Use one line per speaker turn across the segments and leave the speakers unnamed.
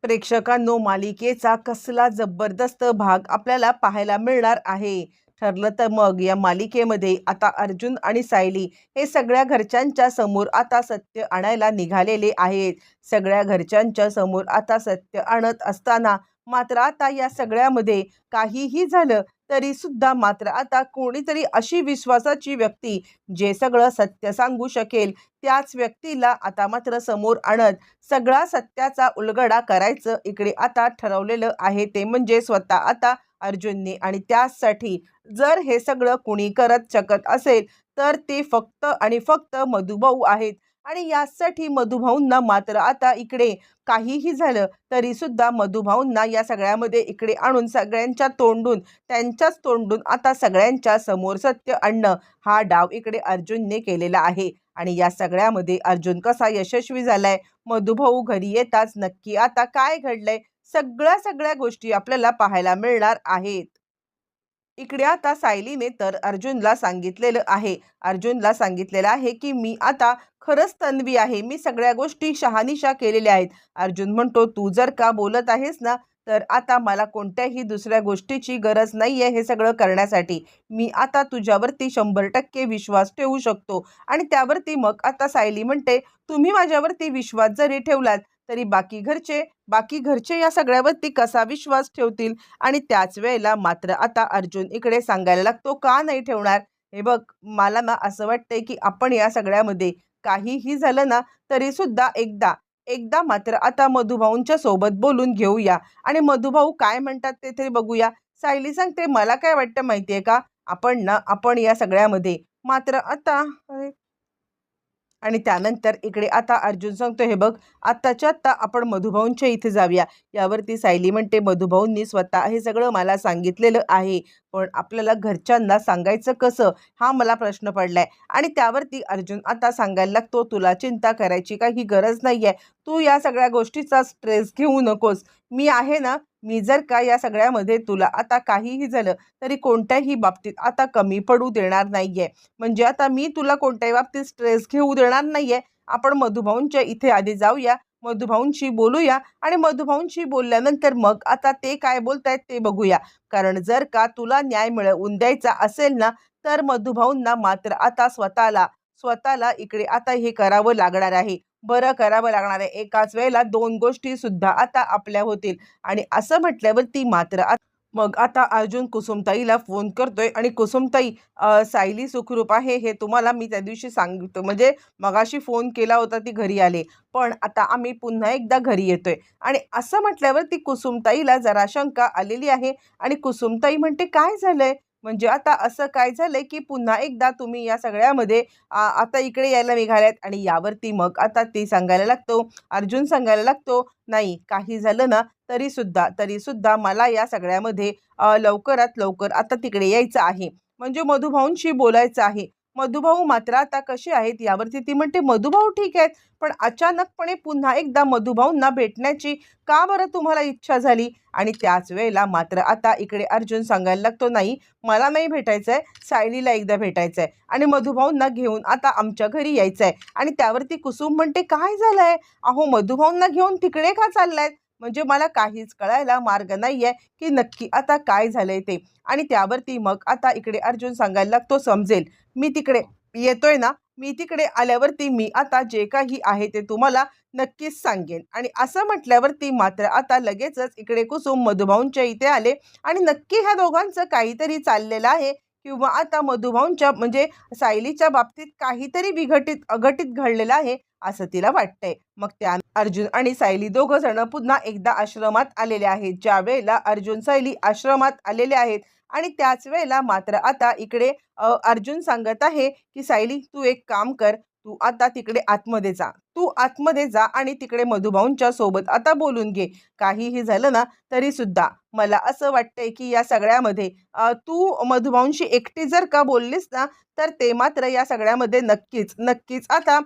प्रेक्षकांनो, मालिकेचा कसला जबरदस्त भाग आपल्याला पाहायला मिळणार आहे. ठरलं तर मग या मालिकेमध्ये आता अर्जुन आणि सायली हे सगळ्या घरच्यांच्या समोर आता सत्य आणायला निघालेले आहेत. सगळ्या घरच्यांच्या समोर आता सत्य आणत असताना मात्र आता या सगळ्यामध्ये काहीही झालं तरी सुद्धा मात्र आता कोणीतरी अशी विश्वासाची व्यक्ती जे सगळं सत्य सांगू शकेल त्याच व्यक्तीला आता मात्र समोर आणत सगळा सत्याचा उलगडा करायचं इकडे आता ठरवलेलं आहे, ते म्हणजे स्वतः आता अर्जुनने. आणि त्यासाठी जर हे सगळं कुणी करत शकत असेल तर ते फक्त आणि फक्त मधुभाऊ आहेत. आणि यासाठी मधुभाऊंना मात्र आता इकडे काहीही झालं तरी सुद्धा मधुभाऊंना या सगळ्यामध्ये इकडे आणून सगळ्यांच्या तोंडून त्यांच्याच तोंडून आता सगळ्यांच्या समोर सत्य आणणं हा डाव इकडे अर्जुनने केलेला आहे. आणि या सगळ्यामध्ये अर्जुन कसा यशस्वी झालाय, मधुभाऊ घरी येताच नक्की आता काय घडलंय, सगळ्या गोष्टी आपल्याला पाहायला मिळणार आहेत. इकडे आता सायलीने तर अर्जुनला सांगितलेलं आहे की मी आता खरंच तन्वी आहे, मी सगळ्या गोष्टी शहानिशा केलेल्या आहेत. अर्जुन म्हणतो, तू जर का बोलत आहेस ना तर आता मला कोणत्याही दुसऱ्या गोष्टीची गरज नाहीये हे सगळं करण्यासाठी. मी आता तुझ्यावरती 100% विश्वास ठेवू शकतो. आणि त्यावरती मग आता सायली म्हणते, तुम्ही माझ्यावरती विश्वास जरी ठेवलात तरी बाकी घरचे या सगळ्यावरती कसा विश्वास ठेवतील. आणि त्याच वेळेला मात्र आता अर्जुन इकडे सांगायला लागतो, का नाही ठेवणार. हे बघ, मला ना असं वाटतंय की आपण या सगळ्यामध्ये काहीही झालं ना तरी सुद्धा एकदा एकदा मात्र आता मधुभाऊंच्या सोबत बोलून घेऊया आणि मधुभाऊ काय म्हणतात ते तरी बघूया. सायली सांगते, मला काय वाटतं माहितीये का, आपण या सगळ्यामध्ये मात्र आता आणि त्यानंतर इकडे आता अर्जुन सांगतो, हे बघ, आत्ताच्या आत्ता आपण मधुभाऊंच्या इथे जाऊया. यावरती सायली म्हणते, मधुभाऊंनी स्वतः हे सगळं मला सांगितलेलं आहे, पण आपल्याला घरच्यांना सांगायचं कसं हा मला प्रश्न पडलाय. आणि त्यावरती अर्जुन आता सांगायला लागतो, तुला चिंता करायची काही गरज नाहीये, तू या सगळ्या गोष्टीचा स्ट्रेस घेऊ नकोस, मी आहे ना. मी जर का या सगळ्यामध्ये तुला आता काहीही झालं तरी कोणत्याही बाबतीत आता कमी पडू देणार नाहीये. म्हणजे आता मी तुला कोणत्याही बाबतीत स्ट्रेस घेऊ देणार नाहीये. आपण मधुभाऊंच्या इथे आधी जाऊया, मधुभाऊंशी बोलूया आणि मधुभाऊंशी बोलल्यानंतर मग आता ते काय बोलतायत ते बघूया. कारण जर का तुला न्याय मिळवून द्यायचा असेल ना तर मधुभाऊंना मात्र आता स्वतःला इकडे आता हे करावं लागणार आहे. बरं करावं लागणार आहे. एकाच वेळेला दोन गोष्टी सुद्धा आता आपल्या होतील. आणि असं म्हटल्यावरती मात्र मग आता अर्जुन कुसुमताईला फोन करतोय आणि कुसुमताई, सायली सुखरूप आहे हे तुम्हाला मी त्या दिवशी सांगतो, म्हणजे मगाशी फोन केला होता, ती घरी आले, पण आता आम्ही पुन्हा एकदा घरी येतोय. आणि असं म्हटल्यावर ती कुसुमताईला जरा शंका आलेली आहे. आणि कुसुमताई म्हणते, काय झालंय, म्हणजे आता असं काय झालंय की पुन्हा एकदा तुम्ही या सगळ्यामध्ये आता इकडे यायला निघाल्यात. आणि यावरती मग आता अर्जुन सांगायला लागतो, नाही काही झालं ना तरी सुद्धा मला या सगळ्यामध्ये लवकरात लवकर आता तिकडे यायचं आहे, म्हणजे मधुभाऊंशी बोलायचं आहे. मधुभाऊ मात्र आता कसे आहेत यावरती ती म्हणते, मधुभाऊ ठीक आहेत, पण अचानकपणे पुन्हा एकदा मधुभाऊंना भेटण्याची का बरं तुम्हाला इच्छा झाली. आणि त्याच वेळेला मात्र आता इकडे अर्जुन सांगायला लागतो, नाही मला नाही भेटायचंय, सायलीला एकदा भेटायचंय आणि मधुभाऊंना घेऊन आता आमच्या घरी यायचंय. आणि त्यावरती कुसुम म्हणते, काय झालंय, अहो मधुभाऊंना घेऊन तिकडे का चाललायत, म्हणजे मला काहीच कळायला मार्ग नाहीये की नक्की आता काय झालंय ते. आणि त्यावरती मग आता इकडे अर्जुन सांगायला लागतो, समजेल, मी तिकडे येतोय ना, मी तिकडे आल्यावरती मी आता जे काही आहे ते तुम्हाला नक्कीच सांगेन. आणि असं म्हटल्यावरती मात्र आता लगेचच इकडे कुसुम मधुभाऊंच्या इथे आले. आणि नक्की ह्या दोघांचं काहीतरी चाललेलं आहे किंवा आता मधुभाऊंच्या म्हणजे सायलीच्या बाबतीत काहीतरी अघटित घडलेलं आहे असं तिला वाटतंय. मग त्या अर्जुन आणि सायली दोघं जण पुन्हा एकदा आश्रमात आलेले आहेत. ज्या वेळेला अर्जुन सायली आश्रमात आलेले आहेत आणि त्याच वेळेला मात्र आता इकडे अर्जुन सांगत आहे की सायली, तू एक काम कर, तू आता तिकडे आतमध्ये जा आणि तिकडे मधुभाऊंच्या सोबत आता बोलून घे. काहीही झालं ना तरी सुद्धा मला असं वाटतंय की या सगळ्यामध्ये तू मधुभाऊंशी एकटी जर का बोललीस ना तर ते मात्र या सगळ्यामध्ये नक्कीच नक्कीच आता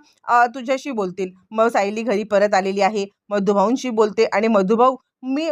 तुझ्याशी बोलतील. मग सायली घरी परत आलेली आहे, मधुभाऊंशी बोलते आणि मधुभाऊ,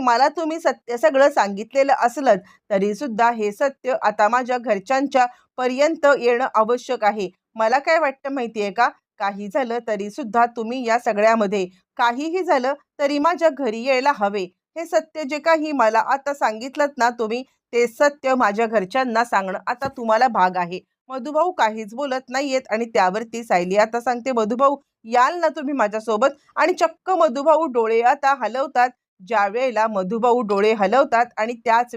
मला तुम्ही सत्य सगळं सांगितलेलं असलं तरी सुद्धा हे सत्य आता माझ्या घरच्यांच्या पर्यंत येणं आवश्यक आहे. मला काय वाटतं माहितीये का, काही झालं तरी सुद्धा तुम्ही या सगळ्यामध्ये काहीही झालं तरी माझ्या घरी यायला हवे. हे सत्य जे काही मला आता सांगितलंत ना तुम्ही, ते सत्य माझ्या घरच्यांना सांगणं आता तुम्हाला भाग आहे. मधुभाऊ काहीच बोलत नाहीयेत आणि त्यावरती सायली आता सांगते, मधुभाऊ याल ना तुम्ही माझ्यासोबत? आणि चक्क मधुभाऊ डोळे आता हलवतात. ज्या वेळेला मधुभाऊ डोळे हलवतात आणि त्याच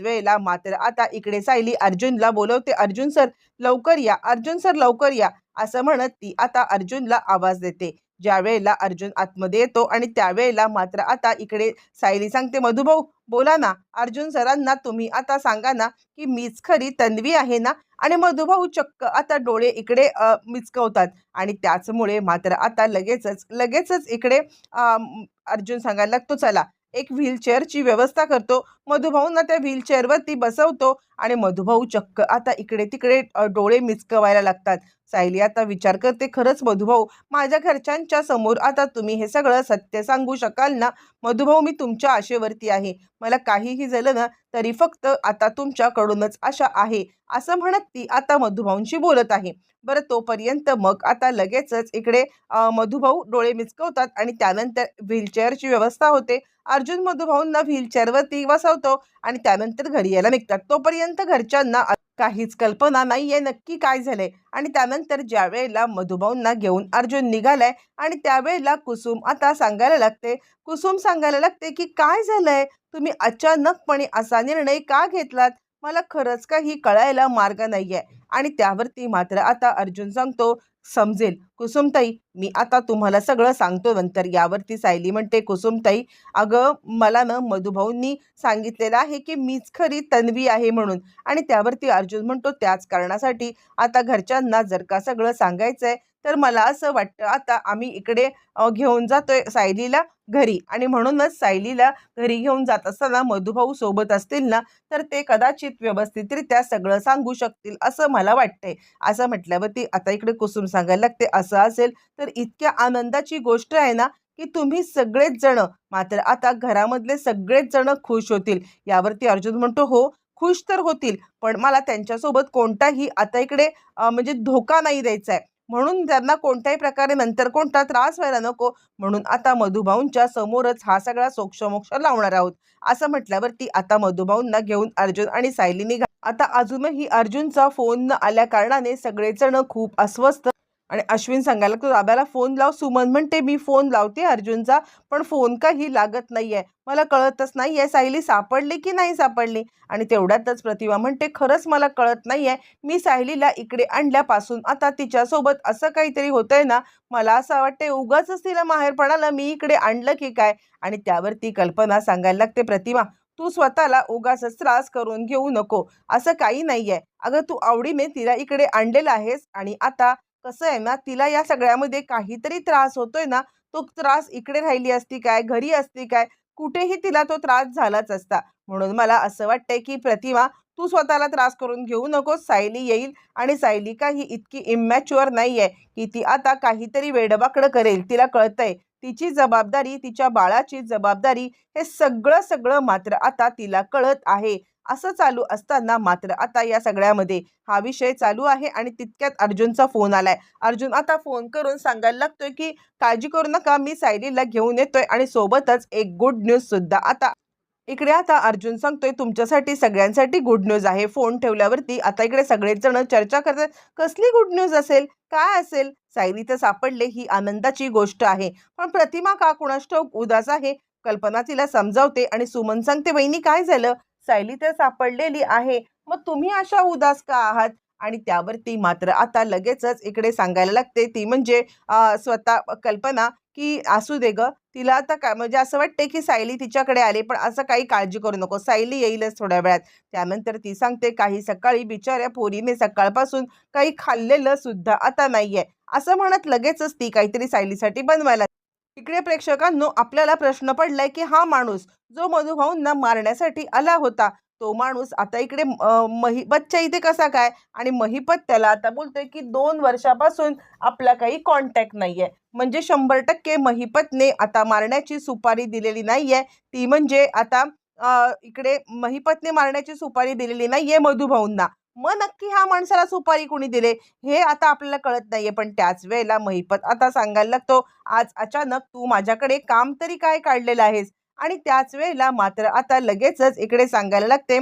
वेळेला मात्र आता इकडे सायली अर्जुनला बोलवते. अर्जुन सर लवकर या, अर्जुन सर लवकर या, असं म्हणत ती आता अर्जुनला आवाज देते. ज्या वेळेला अर्जुन आतमध्ये येतो आणि त्यावेळेला मात्र आता इकडे सायली सांगते, मधुभाऊ बोला ना, अर्जुन सरांना तुम्ही आता सांगा ना की मीच खरी तन्वी आहे ना. आणि मधुभाऊ चक्क आता डोळे इकडे मिचकवतात आणि त्याचमुळे मात्र आता लगेचच इकडे अर्जुन सांगायला लागतो, चला एक व्हीलचेअरची व्यवस्था करतो. मधुभाऊंना त्या व्हीलचेअरवरती बसवतो आणि मधुभाऊ चक्क आता इकडे तिकडे डोळे मिचकवायला लागतात. सायली आता विचार करते, खरंच मधुभाऊ माझ्या घरच्यांच्या समोर आता तुम्ही हे सगळं सत्य सांगू शकाल ना? मधुभाऊ मी तुमच्या आशेवरती आहे. मला काहीही झालं ना तरी फक्त आता तुमच्याकडूनच आशा आहे, असं म्हणत ती आता मधुभाऊंशी बोलत आहे. बरं तोपर्यंत मग आता लगेचच इकडे मधुभाऊ डोळे मिचकवतात आणि त्यानंतर व्हीलचेअरची व्यवस्था होते. अर्जुन मधुभाऊंना व्हीलचेअरवरती बसवतो आणि त्यानंतर घरी यायला निघतात. तोपर्यंत घरच्यांना काहीच कल्पना नाहीये नक्की काय झालंय. आणि त्यानंतर ज्या वेळेला मधुभाऊंना घेऊन अर्जुन निघालाय आणि त्यावेळेला कुसुम सांगायला लागते की काय झालंय, तुम्ही अचानकपणे असा निर्णय का घेतलात, मला खरंच काही कळायला मार्ग नाहीये. आणि त्यावरती मात्र आता अर्जुन सांगतो, समजेल कुसुमताई, मी आता तुम्हाला सगळं सांगतो नंतर. यावरती सायली म्हणते, कुसुमताई अगं मला ना मधुभाऊंनी सांगितलेलं आहे की मीच खरी तन्वी आहे म्हणून. आणि त्यावरती अर्जुन म्हणतो, त्याच कारणासाठी आता घरच्यांना जर का सगळं सांगायचंय तर मला असं वाटतं आता आम्ही इकडे घेऊन जातोय सायलीला घरी. आणि म्हणूनच सायलीला घरी घेऊन जात असताना मधुभाऊ सोबत असतील ना तर ते कदाचित व्यवस्थितरित्या सगळं सांगू शकतील असं मला वाटतंय. असं म्हटल्यावरती आता इकडे कुसुम सांगायला लागते, असं असेल तर इतक्या आनंदाची गोष्ट आहे ना की तुम्ही सगळेच जण मात्र आता घरामधले सगळेच जण खुश होतील. यावरती अर्जुन म्हणतो, हो खुश तर होतील, पण मला त्यांच्यासोबत कोणताही आता इकडे म्हणजे धोका नाही द्यायचा आहे, म्हणून त्यांना कोणत्याही प्रकारे नंतर कोणता त्रास व्हायला नको, म्हणून आता मधुभाऊंच्या समोरच हा सगळा सोक्षमोक्ष लावणार आहोत. असं म्हटल्यावरती आता मधुभाऊंना घेऊन अर्जुन आणि सायली निघा. आता अजूनही अर्जुनचा फोन न आल्या कारणाने सगळेजण खूप अस्वस्थ. आणि अश्विन सांगायला लागतो, दादाला फोन लाव. सुमन म्हणते, मी फोन लावते अर्जुनचा, पण फोन काही लागत नाहीये, मला कळतच नाहीये सायली सापडली की नाही सापडली. आणि तेवढ्यातच प्रतिभा म्हणते, खरंच मला कळत नाहीये, मी सायलीला इकडे आणल्यापासून आता तिच्यासोबत असं काहीतरी होतंय ना, मला असं वाटतंय उगाचच तिला माहेरपणाला मी इकडे आणलं की काय. आणि त्यावरती कल्पना सांगायला लागते, प्रतिमा तू स्वतःला उगाचच त्रास करून घेऊ नको, असं काही नाहीये. अगं तू आवडीने तिला इकडे आणलेलं आहेस आणि आता कसं आहे ना, तिला या सगळ्यामध्ये काहीतरी त्रास होतोय ना, तो त्रास इकडे राहिली असती काय, घरी असती काय, कुठेही तिला तो त्रास झालाच असता. म्हणून मला असं वाटतंय की प्रतिमा तू स्वतःला त्रास करून घेऊ नकोस. सायली येईल आणि सायली काही इतकी इमॅच्युअर नाहीये की ती आता काहीतरी वेडवाकडं करेल. तिला कळतंय तिची जबाबदारी, तिच्या बाळाची जबाबदारी, हे सगळं मात्र आता तिला कळत आहे. असं चालू असताना मात्र आता या सगळ्यामध्ये हा विषय चालू आहे आणि तितक्यात अर्जुनचा फोन आलाय. अर्जुन आता फोन करून सांगायला लागतोय की काळजी करू नका, मी सायलीला घेऊन येतोय आणि सोबतच एक गुड न्यूज सुद्धा. इकडे आता अर्जुन सांगतोय, तुमच्यासाठी सगळ्यांसाठी गुड न्यूज आहे. फोन ठेवल्यावरती आता इकडे सगळेच जण चर्चा करतात, कसली गुड न्यूज असेल, काय असेल. सायली तर सापडले ही आनंदाची गोष्ट आहे, पण प्रतिमा का कुणास ठाऊक उदास आहे. कल्पना तिला समजावते आणि सुमन सांगते, वहिनी काय झालं, सायली तर सापडलेली आहे, मग तुम्ही अशा उदास का आहात. आणि त्यावरती मात्र आता लगेचच इकडे सांगायला लागते ती म्हणजे स्वतः कल्पना की असू दे ग, तिला आता काय म्हणजे असं वाटते की सायली तिच्याकडे आले, पण असं काही काळजी करू नको, सायली येईलच थोड्या वेळात. त्यानंतर ती सांगते, काही सकाळी बिचाऱ्या पोरीने सकाळपासून काही खाल्लेलं सुद्धा आता नाहीये, असं म्हणत लगेचच ती काहीतरी सायलीसाठी बनवायला. इकडे प्रेक्षकांनो आपल्याला प्रश्न पडलाय की हा माणूस जो मधुभाऊंना मारण्यासाठी आला होता, तो माणूस आता इकडे महिपतच्या इथे कसा काय. आणि महिपत त्याला आता बोलतोय की 2 वर्षापासून आपला काही कॉन्टॅक्ट नाहीये, म्हणजे 100% महिपतने आता मारण्याची सुपारी दिलेली नाहीये. ती म्हणजे आता इकडे महिपतने मारण्याची सुपारी दिलेली नाहीये मधुभाऊंना, मग नक्की ह्या माणसाला सुपारी कुणी दिले हे आता आपल्याला कळत नाहीये. पण त्याच वेळेला महिपत आता सांगायला लागतो, आज अचानक तू माझ्याकडे काम तरी काय काढलेलं आहेस? आणि त्याच वेळेला मात्र आता लगेचच इकडे सांगायला लागते,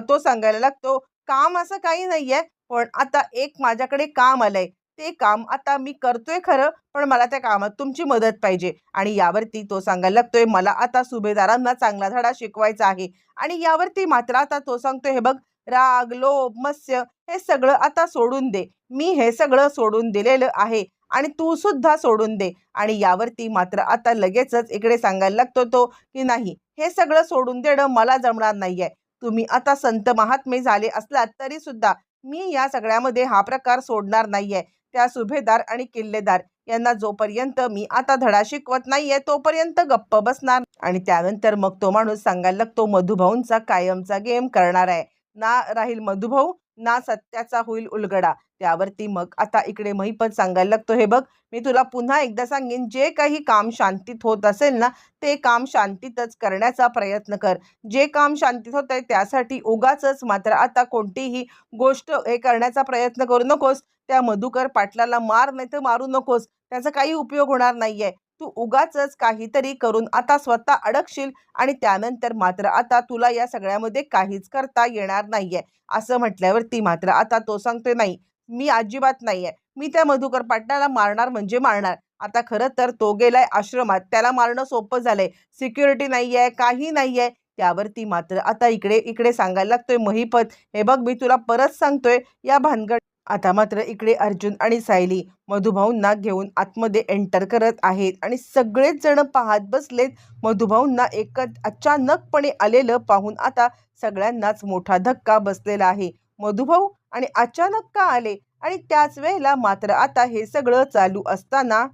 तो सांगायला लागतो, काम असं काही नाहीये, पण आता एक माझ्याकडे काम आलंय. ते काम आता मी करतोय खरं, पण मला त्या कामात तुमची मदत पाहिजे. आणि यावरती तो सांगायला लागतोय, मला आता सुभेदारांना चांगला धडा शिकवायचा आहे. आणि यावरती मात्र आता तो सांगतोय, हे बघ, राग, लोभ, मत्स्य हे सगळं आता सोडून दे. मी हे सगळं सोडून दिलेलं आहे आणि तू सुद्धा सोडून दे. आणि यावरती मात्र आता लगेचच इकडे सांगायला लागतो तो, की नाही, हे सगळं सोडून देणं मला जमणार नाहीये. तुम्ही आता संत महात्मे झाले असलात तरी सुद्धा मी या सगळ्यामध्ये हा प्रकार सोडणार नाहीये. त्या सुभेदार आणि किल्लेदार यांना जोपर्यंत मी आता धडा शिकवत नाहीये तोपर्यंत गप्प बसणार. आणि त्यानंतर मग तो माणूस सांगायला लागतो, मधुभाऊंचा कायमचा गेम करणार आहे. ना राहील मधुभाऊ, ना सत्याचा होईल उलगडा. त्यावरती मग आता इकडे महिपत सांगायला लागतो, हे बघ, मी तुला पुन्हा एकदा सांगेन, जे काही काम शांतीत होत असेल ना, ते काम शांतीतच करण्याचा प्रयत्न कर. जे काम शांतीत होत आहे त्यासाठी उगाचच मात्र आता कोणतीही गोष्ट हे करण्याचा प्रयत्न करू नकोस. त्या मधुकर पाटलाला मार नाही तर मारू नकोस. त्याचा काही उपयोग होणार नाहीये. तू उगाचच काहीतरी करून आता स्वतः अडकशील आणि त्यानंतर मात्र आता तुला या सगळ्यामध्ये काहीच करता येणार नाहीये. असं म्हटल्यावरती मात्र आता तो सांगतोय, नाही, मी अजिबात नाहीये. मी त्या मधुकर पाटलाला मारणार म्हणजे मारणार. आता खरं तर तो गेलाय आश्रमात. त्याला मारणं सोपं झालंय. सिक्युरिटी नाहीये, काही नाहीये. त्यावरती मात्र आता इकडे इकडे सांगायला लागतोय महिपत, हे बघ, मी तुला परत सांगतोय, या भानगड. आता मात्र इकडे अर्जुन आणि सायली मधुभाऊंना घेऊन आतमध्ये एंटर करत आहेत आणि सगळेच जण पाहत बसलेत. मधुभाऊंना अचानकपणे आलेलं पाहून आता सगळ्यांनाच मोठा धक्का बसलेला आहे. मधुभाऊ आणि अचानक का आले? आणि त्याच वेळेला मात्र आता हे सगळं चालू असताना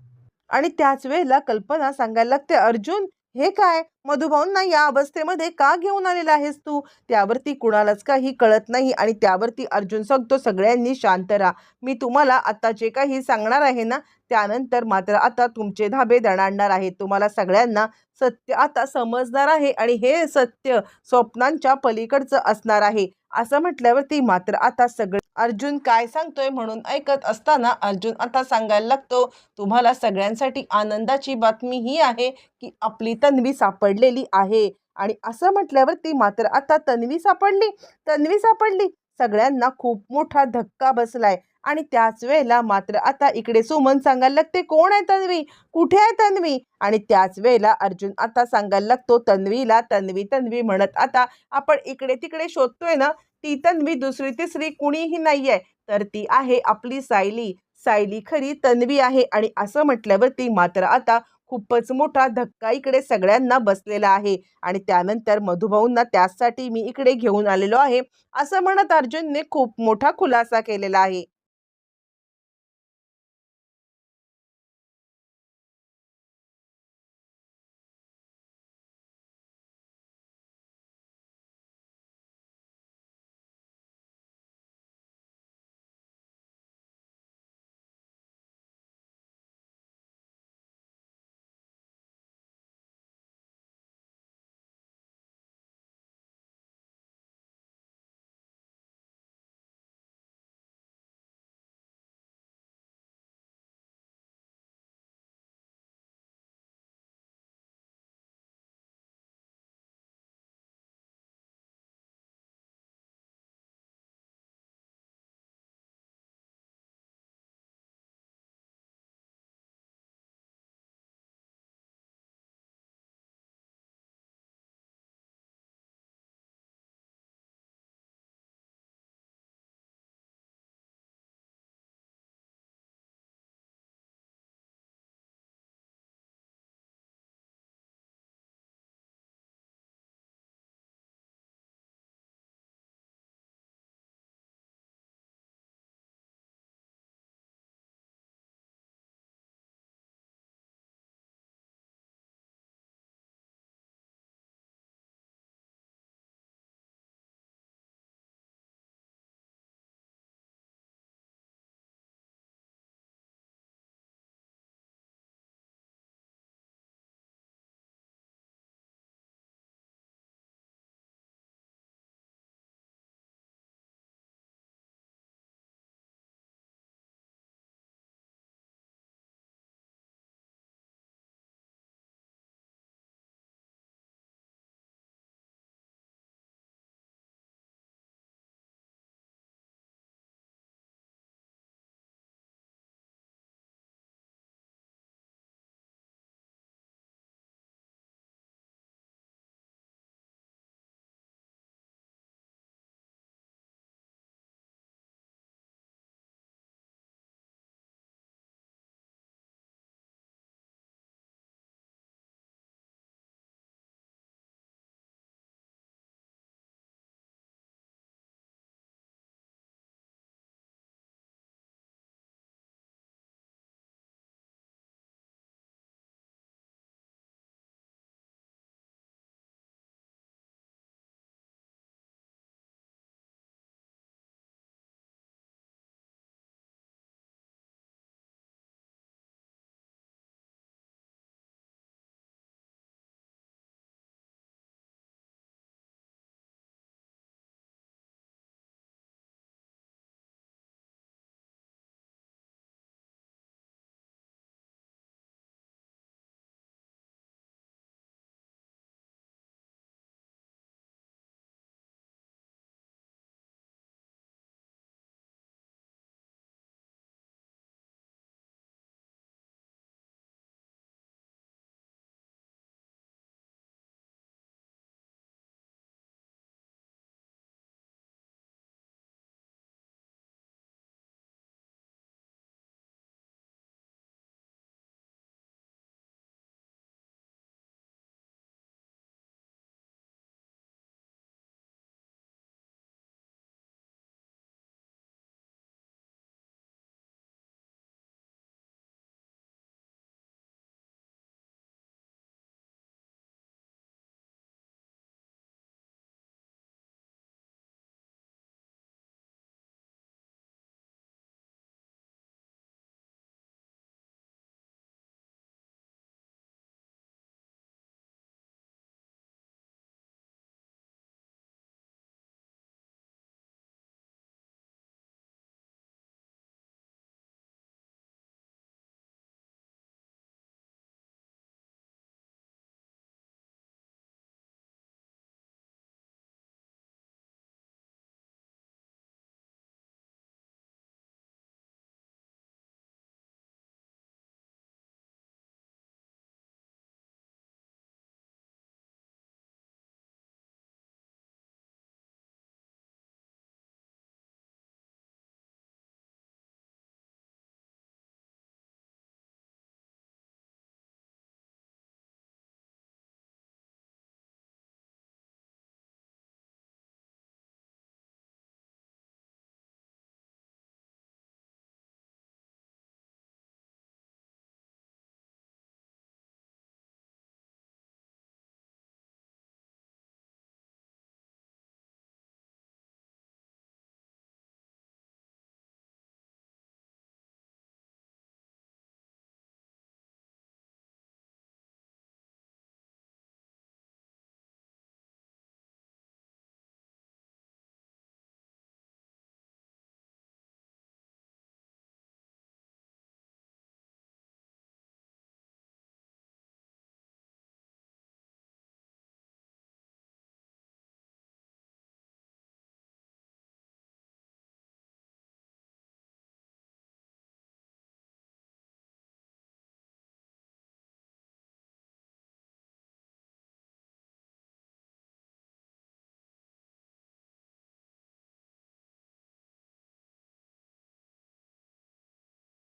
आणि त्याच वेळेला कल्पना सांगायला लागते, अर्जुन, हे काय? मधुभाऊंना या अवस्थेमध्ये का घेऊन आलेला आहेस तू? त्यावरती कुणालाच काही कळत नाही आणि त्यावरती अर्जुन सांगतो, सगळ्यांनी शांत राहा. मी तुम्हाला आता जे काही सांगणार आहे ना, त्यानंतर मात्र आता तुमचे धाबे दणाणणार आहेत. तुम्हाला सगळ्यांना सत्य आता समजणार आहे आणि हे सत्य स्वप्नांच्या पलीकडचं असणार आहे. असं म्हटल्यावरती मात्र आता सगळे अर्जुन काय सांगतोय म्हणून ऐकत असताना अर्जुन आता सांगायला लागतो, तुम्हाला सगळ्यांसाठी आनंदाची बातमी ही आहे की आपली तन्वी सापडलेली आहे. आणि असं म्हटल्यावरती मात्र आता तन्वी सापडली, तन्वी सापडली, सगळ्यांना खूप मोठा धक्का बसलाय. आणि त्याच वेळेला मात्र आता इकडे सुमन सांगायला लागते, कोण आहे तन्वी? कुठे आहे तन्वी? आणि त्याच वेळेला अर्जुन आता सांगायला लागतो तन्वीला, तन्वी तन्वी म्हणत आता आपण इकडे तिकडे शोधतोय ना, ती तन्वी दुसरी तिसरी कुणीही नाहीये, तर ती आहे आपली सायली. सायली खरी तन्वी आहे. आणि असं म्हटल्यावरती मात्र आता खूपच मोठा धक्का इकडे सगळ्यांना बसलेला आहे. आणि त्यानंतर मधुभाऊंना त्यासाठी मी इकडे घेऊन आलेलो आहे, असं म्हणत अर्जुनने खूप मोठा खुलासा केलेला आहे.